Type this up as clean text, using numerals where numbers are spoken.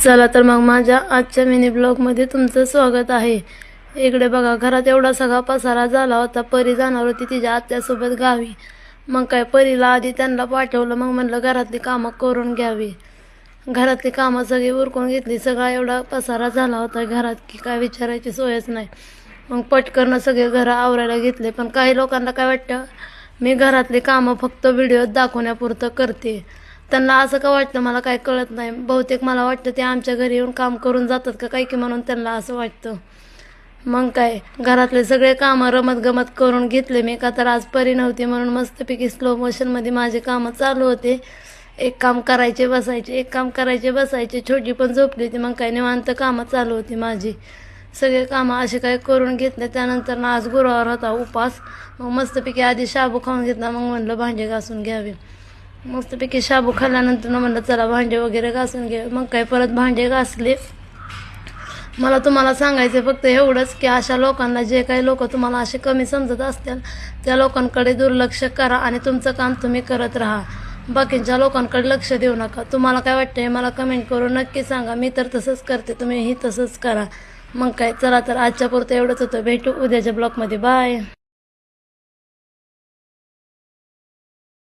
चला तर मग माझ्या आजच्या मिनी ब्लॉगमध्ये तुमचं स्वागत आहे. इकडे बघा, घरात एवढा सगळा पसारा झाला होता. परी जाणार होती तिच्या आत्यासोबत गावी. मग काय, परीला आधी त्यांना पाठवलं. मग म्हणलं घरातली कामं करून घ्यावी. घरातली कामं सगळी उरकून घेतली. सगळा एवढा पसारा झाला होता घरात की काय विचारायची सोयच नाही. मग पटकन सगळे घरं आवरायला घेतले. पण काही लोकांना काय वाटतं, मी घरातली कामं फक्त व्हिडिओत दाखवण्यापुरतं करते. त्यांना असं का वाटतं मला काय कळत नाही. बहुतेक मला वाटतं ते आमच्या घरी येऊन काम करून जातात का काय, की म्हणून त्यांना असं वाटतं. मग काय, घरातले सगळे कामं रमत-गमत करून घेतले मी. का तर आज परी नव्हती म्हणून मस्तपैकी स्लो मोशनमध्ये माझे कामं चालू होते. एक काम करायचे बसायचे, एक काम करायचे बसायचे. छोटी पण झोपली होती. मग काय, निवांत कामं चालू होती माझी. सगळे कामं असे काय करून घेतले. त्यानंतर ना आज गुरुवार होता, उपास. मग मस्तपैकी आधी शाबू खाऊन घेतला. मग म्हणलं भांडे घासून घ्यावे. मस्तपैकी शाबू खाल्ल्यानंतर म्हणलं चला भांडे वगैरे घासून घे. मग काय, परत भांडे घासले. मला तुम्हाला सांगायचं फक्त एवढंच की अशा लोकांना, जे काही लोक तुम्हाला असे कमी समजत असतील, त्या लोकांकडे दुर्लक्ष करा आणि तुमचं काम तुम्ही करत राहा. बाकीच्या लोकांकडे लक्ष देऊ नका. तुम्हाला काय वाटतंय मला कमेंट करून नक्की सांगा. मी तर तसंच करते, तुम्हीही तसंच करा. मग काय, चला तर आजच्या पुरतं एवढंच होतं. भेटू उद्याच्या ब्लॉगमध्ये. बाय.